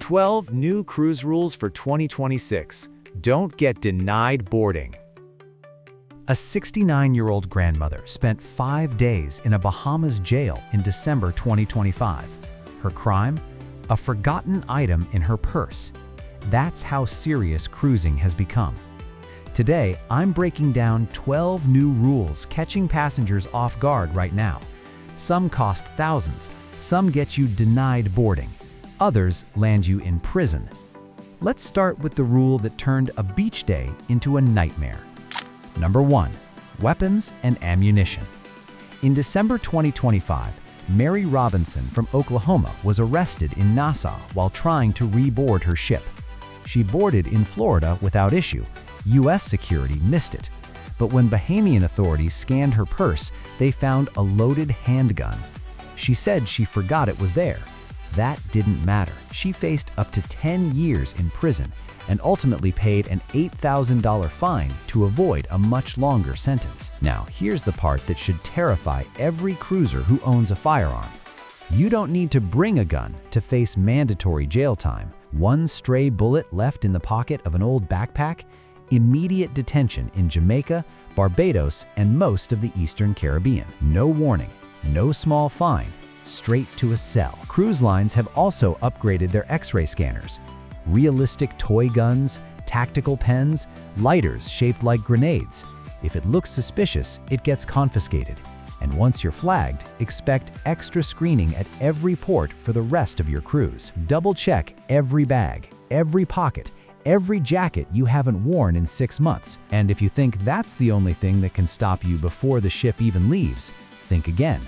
12 new cruise rules for 2026. Don't get denied boarding. A 69-year-old grandmother spent 5 days in a Bahamas jail in December 2025. Her crime? A forgotten item in her purse. That's how serious cruising has become. Today, I'm breaking down 12 new rules catching passengers off guard right now. Some cost thousands, some get you denied boarding, others land you in prison. Let's start with the rule that turned a beach day into a nightmare. Number 1. Weapons and ammunition. In December 2025, Mary Robinson from Oklahoma was arrested in Nassau while trying to reboard her ship. She boarded in Florida without issue. U.S. security missed it. But when Bahamian authorities scanned her purse, they found a loaded handgun. She said she forgot it was there. That didn't matter. She faced up to 10 years in prison and ultimately paid an $8,000 fine to avoid a much longer sentence. Now, here's the part that should terrify every cruiser who owns a firearm. You don't need to bring a gun to face mandatory jail time. One stray bullet left in the pocket of an old backpack, immediate detention in Jamaica, Barbados, and most of the Eastern Caribbean. No warning, no small fine, straight to a cell. Cruise lines have also upgraded their X-ray scanners. Realistic toy guns, tactical pens, lighters shaped like grenades. If it looks suspicious, it gets confiscated. And once you're flagged, expect extra screening at every port for the rest of your cruise. Double-check every bag, every pocket, every jacket you haven't worn in 6 months. And if you think that's the only thing that can stop you before the ship even leaves, think again.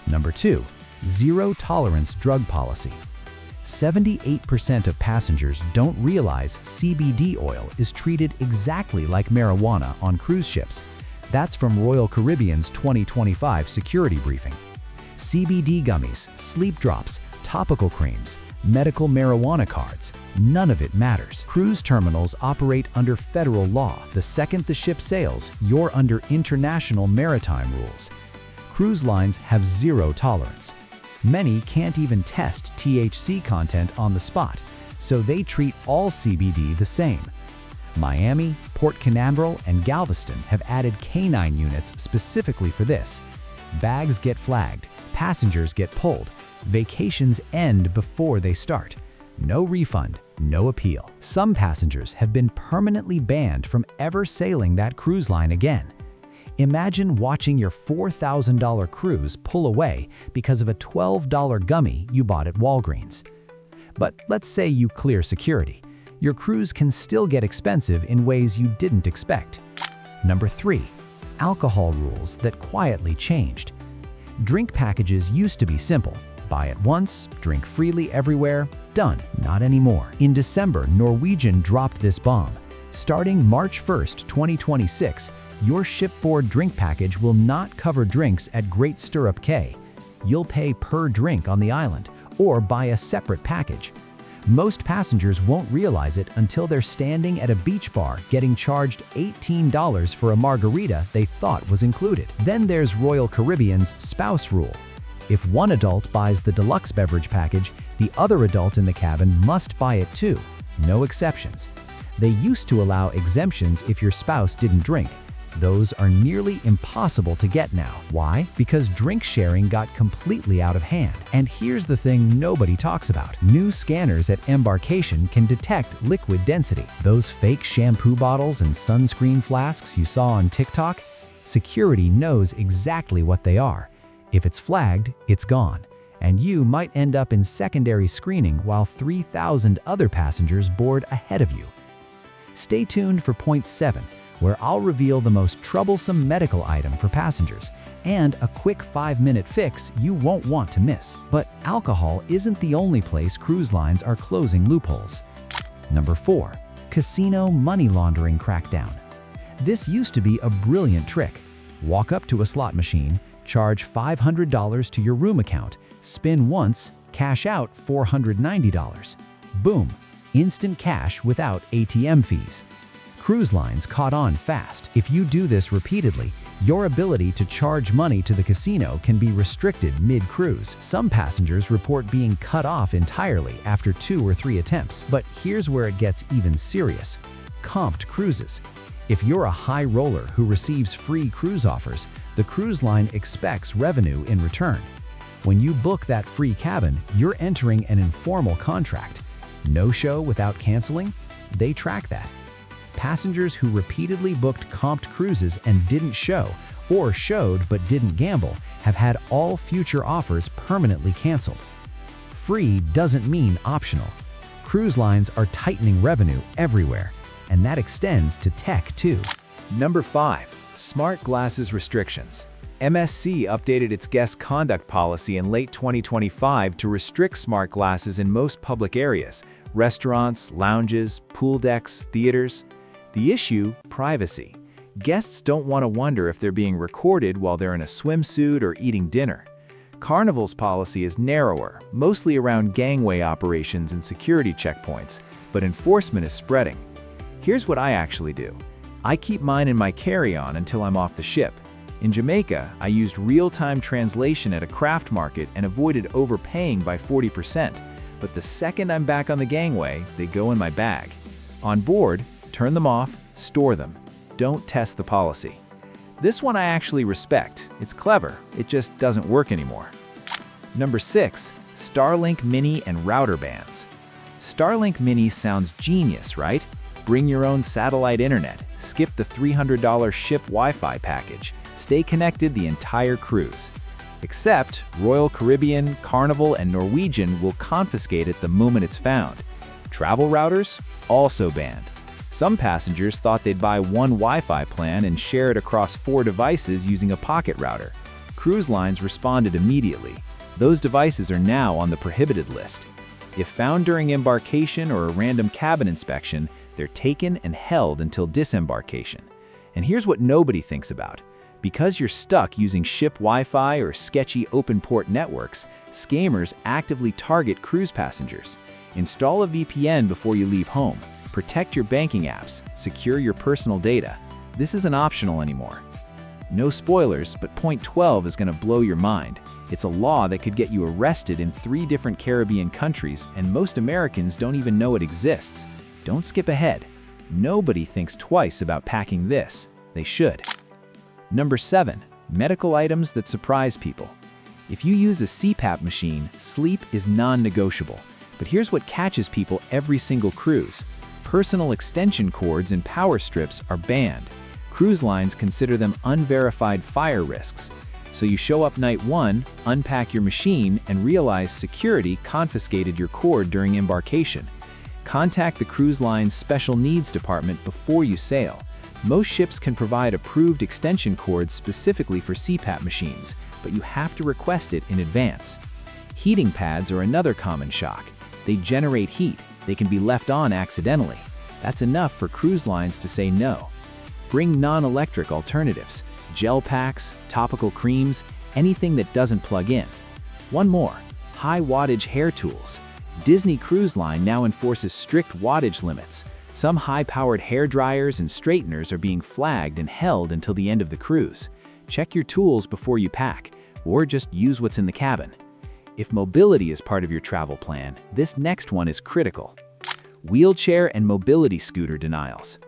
Number 2. Zero-tolerance drug policy. 78% of passengers don't realize CBD oil is treated exactly like marijuana on cruise ships. That's from Royal Caribbean's 2025 security briefing. CBD gummies, sleep drops, topical creams, medical marijuana cards, none of it matters. Cruise terminals operate under federal law. The second the ship sails, you're under international maritime rules. Cruise lines have zero tolerance. Many can't even test THC content on the spot, so they treat all CBD the same. Miami, Port Canaveral, and Galveston have added canine units specifically for this. Bags get flagged, passengers get pulled, vacations end before they start. No refund, no appeal. Some passengers have been permanently banned from ever sailing that cruise line again. Imagine watching your $4,000 cruise pull away because of a $12 gummy you bought at Walgreens. But let's say you clear security. Your cruise can still get expensive in ways you didn't expect. Number 3. Alcohol rules that quietly changed. Drink packages used to be simple. Buy it once, drink freely everywhere, done. Not anymore. In December, Norwegian dropped this bomb. Starting March 1st, 2026, your shipboard drink package will not cover drinks at Great Stirrup Cay. You'll pay per drink on the island or buy a separate package. Most passengers won't realize it until they're standing at a beach bar getting charged $18 for a margarita they thought was included. Then there's Royal Caribbean's spouse rule. If one adult buys the deluxe beverage package, the other adult in the cabin must buy it too. No exceptions. They used to allow exemptions if your spouse didn't drink. Those are nearly impossible to get now. Why? Because drink sharing got completely out of hand. And here's the thing nobody talks about. New scanners at embarkation can detect liquid density. Those fake shampoo bottles and sunscreen flasks you saw on TikTok? Security knows exactly what they are. If it's flagged, it's gone. And you might end up in secondary screening while 3,000 other passengers board ahead of you. Stay tuned for point 7. Where I'll reveal the most troublesome medical item for passengers and a quick 5-minute fix you won't want to miss. But alcohol isn't the only place cruise lines are closing loopholes. Number 4. Casino money laundering crackdown. This used to be a brilliant trick. Walk up to a slot machine, charge $500 to your room account, spin once, cash out $490. Boom! Instant cash without ATM fees. Cruise lines caught on fast. If you do this repeatedly, your ability to charge money to the casino can be restricted mid-cruise. Some passengers report being cut off entirely after 2 or 3 attempts. But here's where it gets even serious. Comped cruises. If you're a high roller who receives free cruise offers, the cruise line expects revenue in return. When you book that free cabin, you're entering an informal contract. No show without canceling? They track that. Passengers who repeatedly booked comped cruises and didn't show, or showed but didn't gamble, have had all future offers permanently canceled. Free doesn't mean optional. Cruise lines are tightening revenue everywhere, and that extends to tech too. Number 5. Smart glasses restrictions. MSC updated its guest conduct policy in late 2025 to restrict smart glasses in most public areas: restaurants, lounges, pool decks, theaters. The issue? Privacy. Guests don't want to wonder if they're being recorded while they're in a swimsuit or eating dinner. Carnival's policy is narrower, mostly around gangway operations and security checkpoints, but enforcement is spreading. Here's what I actually do. I keep mine in my carry-on until I'm off the ship. In Jamaica, I used real-time translation at a craft market and avoided overpaying by 40%, but the second I'm back on the gangway, they go in my bag. On board, turn them off, store them. Don't test the policy. This one I actually respect. It's clever, it just doesn't work anymore. Number 6. Starlink Mini and router bans. Starlink Mini sounds genius, right? Bring your own satellite internet, skip the $300 ship Wi-Fi package, stay connected the entire cruise. Except Royal Caribbean, Carnival, and Norwegian will confiscate it the moment it's found. Travel routers? Also banned. Some passengers thought they'd buy one Wi-Fi plan and share it across 4 devices using a pocket router. Cruise lines responded immediately. Those devices are now on the prohibited list. If found during embarkation or a random cabin inspection, they're taken and held until disembarkation. And here's what nobody thinks about. Because you're stuck using ship Wi-Fi or sketchy open port networks, scammers actively target cruise passengers. Install a VPN before you leave home. Protect your banking apps. Secure your personal data. This isn't optional anymore. No spoilers, but point 12 is going to blow your mind. It's a law that could get you arrested in 3 different Caribbean countries, and most Americans don't even know it exists. Don't skip ahead. Nobody thinks twice about packing this. They should. Number 7. Medical items that surprise people. If you use a CPAP machine, sleep is non-negotiable. But here's what catches people every single cruise. Personal extension cords and power strips are banned. Cruise lines consider them unverified fire risks. So you show up night 1, unpack your machine, and realize security confiscated your cord during embarkation. Contact the cruise line's special needs department before you sail. Most ships can provide approved extension cords specifically for CPAP machines, but you have to request it in advance. Heating pads are another common shock. They generate heat. They can be left on accidentally. That's enough for cruise lines to say no. Bring non-electric alternatives, gel packs, topical creams, anything that doesn't plug in. One more, high wattage hair tools. Disney Cruise Line now enforces strict wattage limits. Some high-powered hair dryers and straighteners are being flagged and held until the end of the cruise. Check your tools before you pack, or just use what's in the cabin. If mobility is part of your travel plan, this next one is critical. Wheelchair and mobility scooter denials.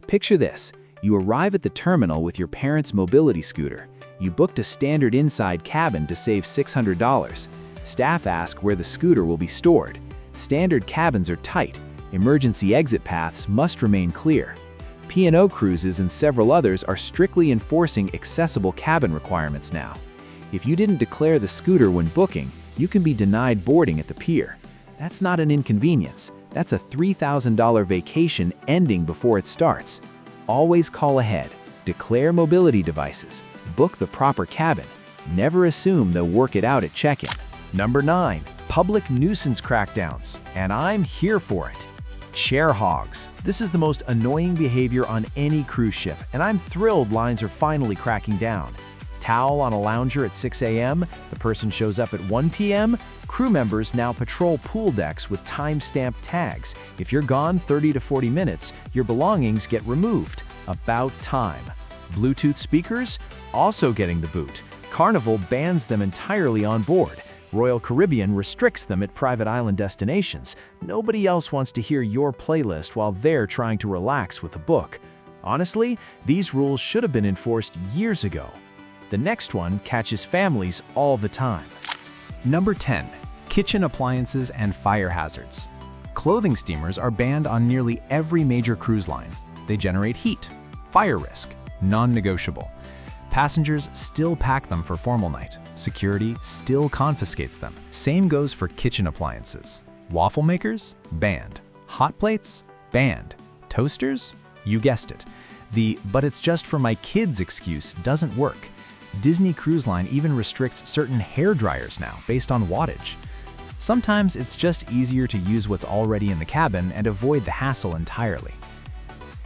Picture this. You arrive at the terminal with your parents' mobility scooter. You booked a standard inside cabin to save $600. Staff ask where the scooter will be stored. Standard cabins are tight. Emergency exit paths must remain clear. P&O Cruises and several others are strictly enforcing accessible cabin requirements now. If you didn't declare the scooter when booking, you can be denied boarding at the pier. That's not an inconvenience. That's a $3,000 vacation ending before it starts. Always call ahead. Declare mobility devices. Book the proper cabin. Never assume they'll work it out at check-in. Number 9. Public nuisance crackdowns. And I'm here for it. Chair hogs. This is the most annoying behavior on any cruise ship, and I'm thrilled lines are finally cracking down. Towel on a lounger at 6 a.m., the person shows up at 1 p.m., crew members now patrol pool decks with time-stamped tags. If you're gone 30 to 40 minutes, your belongings get removed. About time. Bluetooth speakers? Also getting the boot. Carnival bans them entirely on board. Royal Caribbean restricts them at private island destinations. Nobody else wants to hear your playlist while they're trying to relax with a book. Honestly, these rules should have been enforced years ago. The next one catches families all the time. Number 10. Kitchen appliances and fire hazards. Clothing steamers are banned on nearly every major cruise line. They generate heat, fire risk, non-negotiable. Passengers still pack them for formal night. Security still confiscates them. Same goes for kitchen appliances. Waffle makers? Banned. Hot plates? Banned. Toasters? You guessed it. The "but it's just for my kids" excuse doesn't work. Disney Cruise Line even restricts certain hair dryers now based on wattage. Sometimes it's just easier to use what's already in the cabin and avoid the hassle entirely.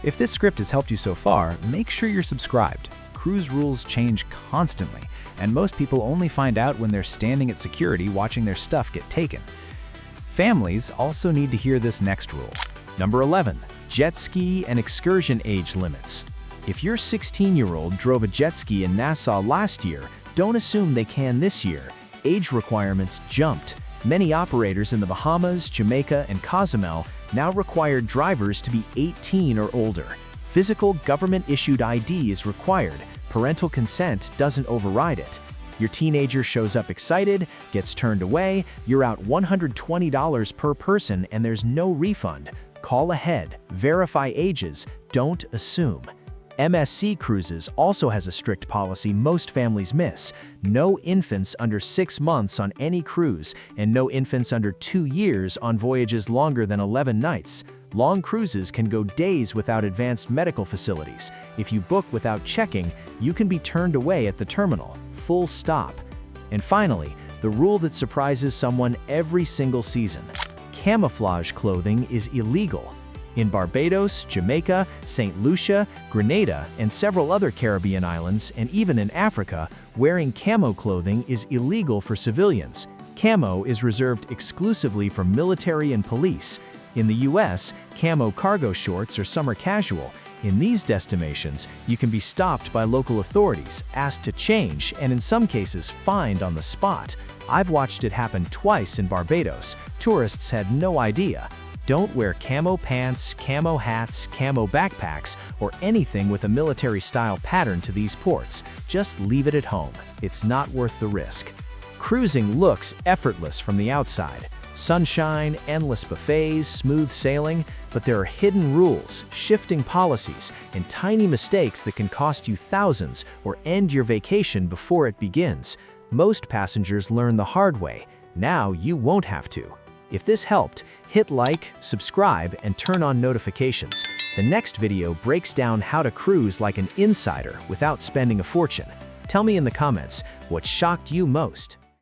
If this script has helped you so far, make sure you're subscribed. Cruise rules change constantly, and most people only find out when they're standing at security watching their stuff get taken. Families also need to hear this next rule. Number 11. Jet ski and excursion age limits. If your 16-year-old drove a jet ski in Nassau last year, don't assume they can this year. Age requirements jumped. Many operators in the Bahamas, Jamaica, and Cozumel now require drivers to be 18 or older. Physical government-issued ID is required. Parental consent doesn't override it. Your teenager shows up excited, gets turned away, you're out $120 per person, and there's no refund. Call ahead, verify ages, don't assume. MSC Cruises also has a strict policy most families miss. No infants under 6 months on any cruise, and no infants under 2 years on voyages longer than 11 nights. Long cruises can go days without advanced medical facilities. If you book without checking, you can be turned away at the terminal. Full stop. And finally, the rule that surprises someone every single season. Camouflage clothing is illegal. In Barbados, Jamaica, St. Lucia, Grenada, and several other Caribbean islands, and even in Africa, wearing camo clothing is illegal for civilians. Camo is reserved exclusively for military and police. In the US, camo cargo shorts are summer casual. In these destinations, you can be stopped by local authorities, asked to change, and in some cases fined on the spot. I've watched it happen twice in Barbados. Tourists had no idea. Don't wear camo pants, camo hats, camo backpacks, or anything with a military-style pattern to these ports. Just leave it at home. It's not worth the risk. Cruising looks effortless from the outside. Sunshine, endless buffets, smooth sailing, but there are hidden rules, shifting policies, and tiny mistakes that can cost you thousands or end your vacation before it begins. Most passengers learn the hard way. Now you won't have to. If this helped, hit like, subscribe, and turn on notifications. The next video breaks down how to cruise like an insider without spending a fortune. Tell me in the comments what shocked you most.